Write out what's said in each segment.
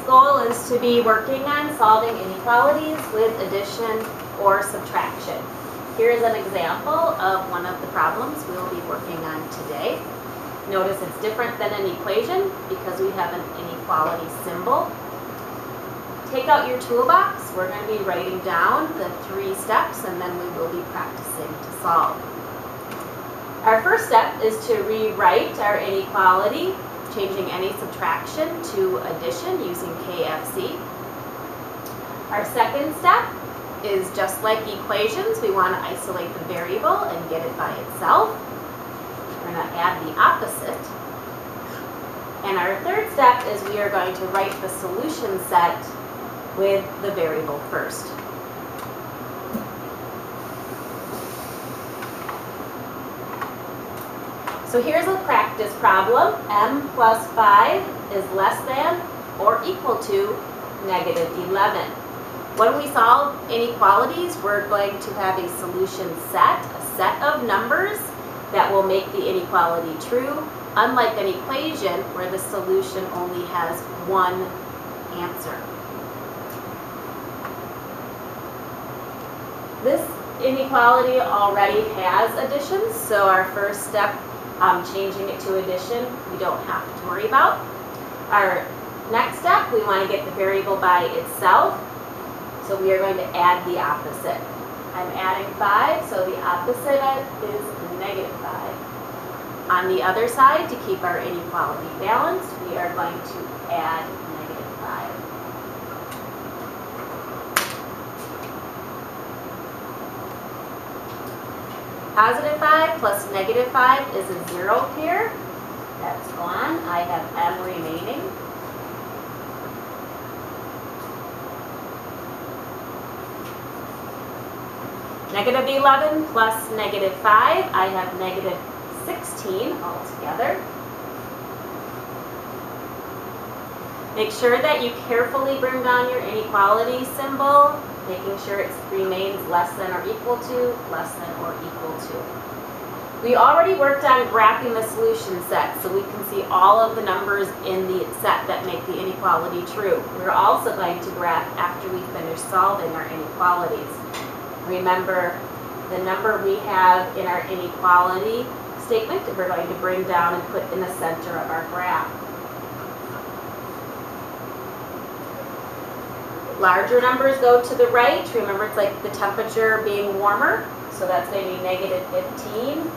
goal is to be working on solving inequalities with addition or subtraction. Here's an example of one of the problems we'll be working on today. Notice it's different than an equation because we have an inequality symbol. Take out your toolbox. We're going to be writing down the 3 steps and then we will be practicing to solve. Our first step is to rewrite our inequality, changing any subtraction to addition using KFC. Our second step is just like equations. We want to isolate the variable and get it by itself. We're going to add the opposite. And our third step is we are going to write the solution set with the variable first. So here's a practice problem. M plus 5 is less than or equal to negative 11. When we solve inequalities, we're going to have a solution set, a set of numbers that will make the inequality true, unlike an equation where the solution only has one answer. This inequality already has additions, so our first step, changing it to addition, we don't have to worry about. Our next step, we want to get the variable by itself, so we are going to add the opposite. I'm adding 5, so the opposite is negative 5. On the other side, to keep our inequality balanced, we are going to add negative 5. Positive 5 plus negative 5 is a 0 here. That's gone. I have m remaining. Negative 11 plus negative 5, I have negative 16 altogether. Make sure that you carefully bring down your inequality symbol, making sure it remains less than or equal to, less than or equal to. We already worked on graphing the solution set, so we can see all of the numbers in the set that make the inequality true. We're also going to graph after we finish solving our inequalities. Remember, the number we have in our inequality statement, we're going to bring down and put in the center of our graph. Larger numbers go to the right. Remember, it's like the temperature being warmer. So that's going to be negative 15,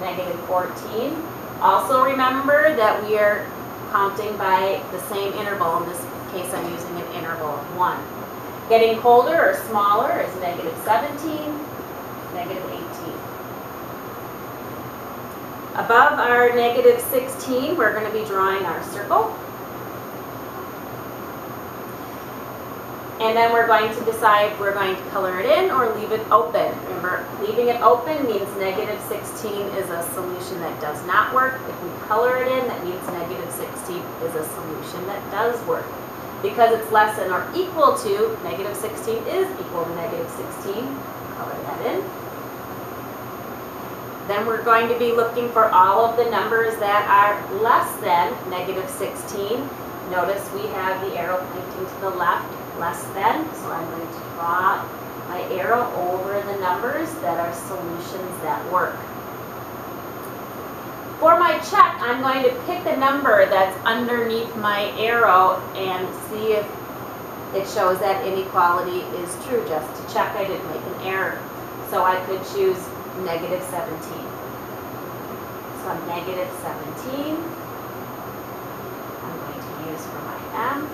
negative 14. Also remember that we are counting by the same interval. In this case, I'm using an interval of 1. Getting colder or smaller is negative 17, negative 18. Above our negative 16, we're going to be drawing our circle. And then we're going to decide if we're going to color it in or leave it open. Remember, leaving it open means negative 16 is a solution that does not work. If we color it in, that means negative 16 is a solution that does work. Because it's less than or equal to, negative 16 is equal to negative 16. Color that in. Then we're going to be looking for all of the numbers that are less than negative 16. Notice we have the arrow pointing to the left, less than, so I'm going to draw my arrow over the numbers that are solutions that work. For my check, I'm going to pick a number that's underneath my arrow and see if it shows that inequality is true, just to check I didn't make an error. So I could choose negative 17. So negative 17, I'm going to use for my m.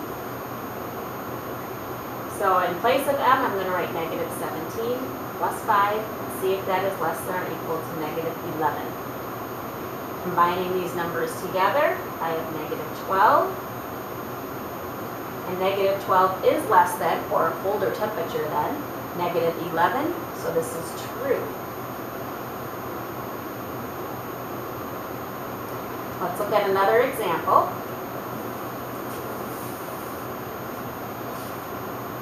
So in place of m, I'm going to write negative 17 plus 5 and see if that is less than or equal to negative 11. Combining these numbers together, I have negative 12. And negative 12 is less than, or a colder temperature than, negative 11. So this is true. Let's look at another example.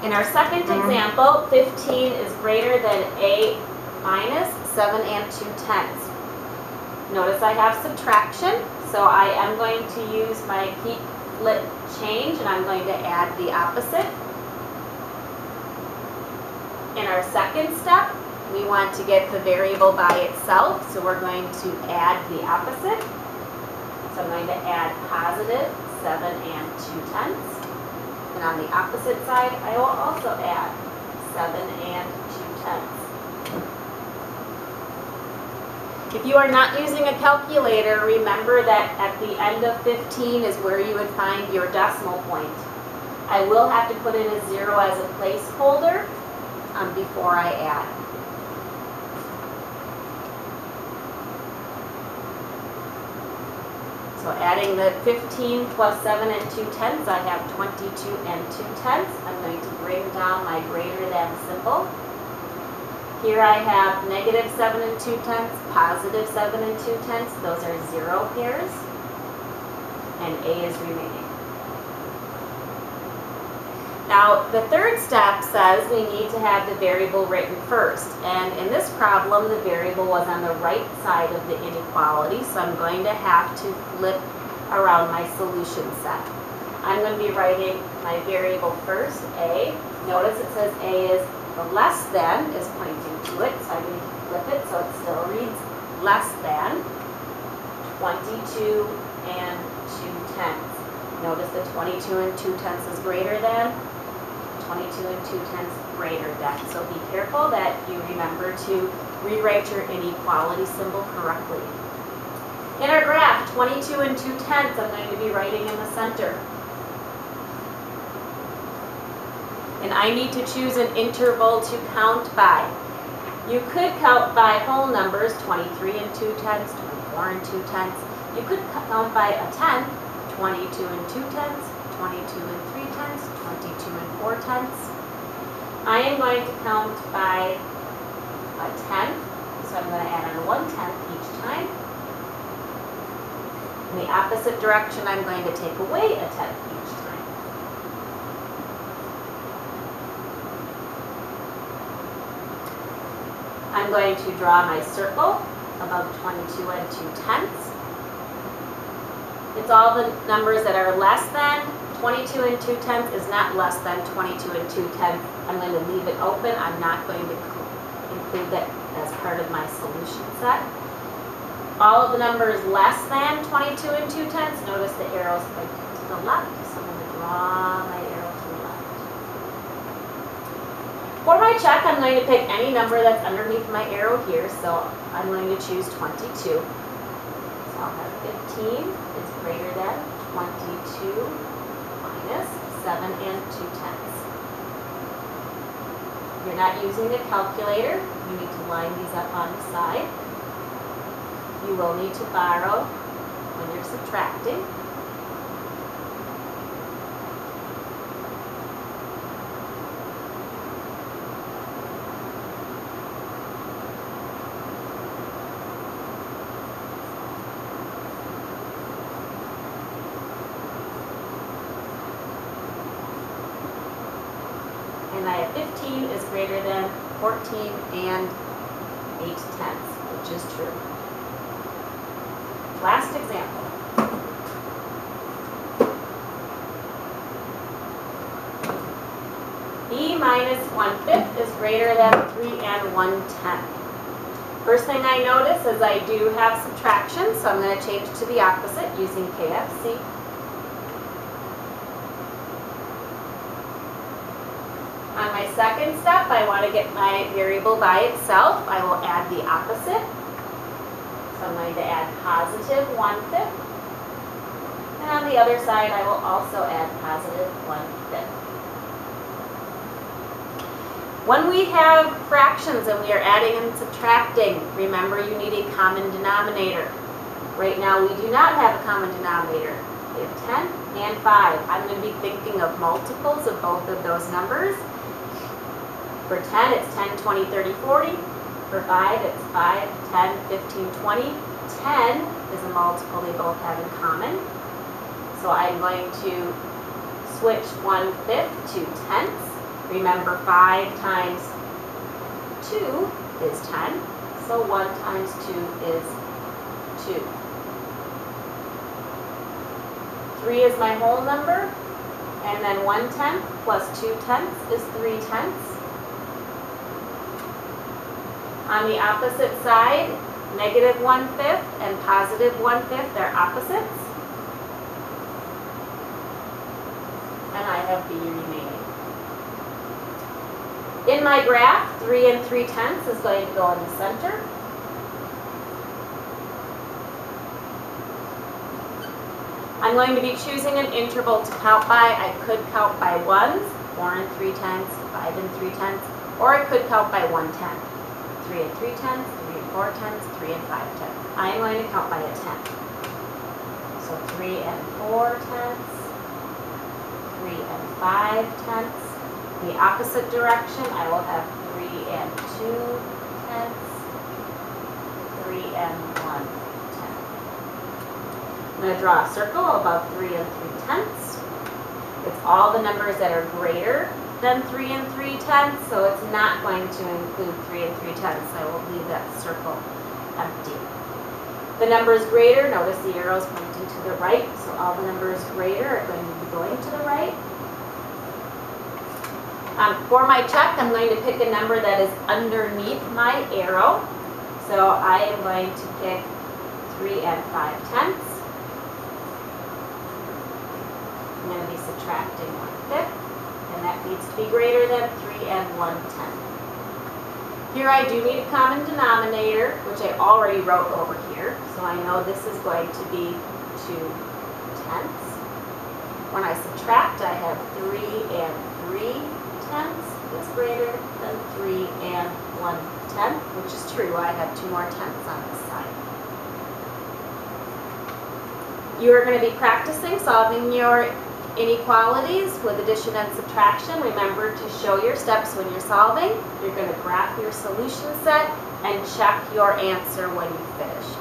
In our second example, 15 is greater than a minus 7 2/10. Notice I have subtraction, so I am going to use my keep flip change, and I'm going to add the opposite. In our second step, we want to get the variable by itself, so we're going to add the opposite. So I'm going to add positive 7 and 2/10. And on the opposite side, I will also add 7 and 2/10. If you are not using a calculator, remember that at the end of 15 is where you would find your decimal point. I will have to put in a 0 as a placeholder before I add. So adding the 15 plus 7 and 2/10, I have 22 and 2/10. I'm going to bring down my greater than symbol. Here I have negative 7 and 2/10, positive 7 and 2/10. Those are 0 pairs, and A is remaining. Now, the third step says we need to have the variable written first. And in this problem, the variable was on the right side of the inequality, so I'm going to have to flip around my solution set. I'm going to be writing my variable first, A. Notice it says A is the less than is pointing to it, so I'm going to flip it so it still reads less than 22 and 2/10. Notice the 22 and 2/10 is greater than 22 and 2/10 greater than. So be careful that you remember to rewrite your inequality symbol correctly. In our graph, 22 and 2/10 I'm going to be writing in the center. And I need to choose an interval to count by. You could count by whole numbers, 23 and 2/10, 24 and 2/10. You could count by a 10, 22 and 2/10, 22 and 3/10, 22 and 4/10. I am going to count by a 10, so I'm going to add on 1/10 each time. In the opposite direction, I'm going to take away a 10th each time. I'm going to draw my circle above 22 and 2/10. It's all the numbers that are less than 22 and 2/10 is not less than 22 and 2/10. I'm going to leave it open. I'm not going to include that as part of my solution set. All of the numbers less than 22 and 2/10, notice the arrows pointing to the left, so I'm going to draw my arrow to the left. For my check, I'm going to pick any number that's underneath my arrow here, so I'm going to choose 22. So I'll have 15 is greater than 22 minus 7 and 2/10. If you're not using a calculator, you need to line these up on the side. You will need to borrow when you're subtracting. And I have 15 is greater than 14 and 8/10, which is true. Last example. B minus 1/5 is greater than 3 and 1/10. First thing I notice is I do have subtraction, so I'm going to change to the opposite using KFC. On my second step, I want to get my variable by itself. I will add the opposite. So I'm going to add positive 1/5. And on the other side, I will also add positive 1/5. When we have fractions and we are adding and subtracting, remember you need a common denominator. Right now, we do not have a common denominator. We have 10 and 5. I'm going to be thinking of multiples of both of those numbers. For 10, it's 10, 20, 30, 40. For 5, it's 5, 10, 15, 20. 10 is a multiple they both have in common. So I'm going to switch 1/5 to tenths. Remember, 5 times 2 is 10. So 1 times 2 is 2. 3 is my whole number. And then 1/10 plus 2/10 is 3/10. On the opposite side, negative 1/5 and positive 1/5, they're opposites. And I have B remaining. In my graph, 3 3/10 is going to go in the center. I'm going to be choosing an interval to count by. I could count by ones, 4 3/10, 5 3/10, or I could count by 1/10. 3 3/10, 3 4/10, 3 5/10. I am going to count by a 10. So 3 4/10, 3 5/10. The opposite direction, I will have 3 2/10, 3 1/10. I'm going to draw a circle above 3 3/10. It's all the numbers that are greater than 3 3/10, so it's not going to include 3 3/10. I will leave that circle empty. The numbers greater, notice the arrows pointing to the right, so all the numbers greater are going to be going to the right. For my check, I'm going to pick a number that is underneath my arrow. So I am going to pick 3 5/10. I'm going to be subtracting 1/5, and that needs to be greater than 3 1/10. Here I do need a common denominator, which I already wrote over here, so I know this is going to be 2/10. When I subtract, I have 3 3/10 is greater than 3 1/10, which is true. I have 2 more tenths on this side. You are going to be practicing solving your inequalities with addition and subtraction. Remember to show your steps when you're solving. You're going to graph your solution set and check your answer when you've finished.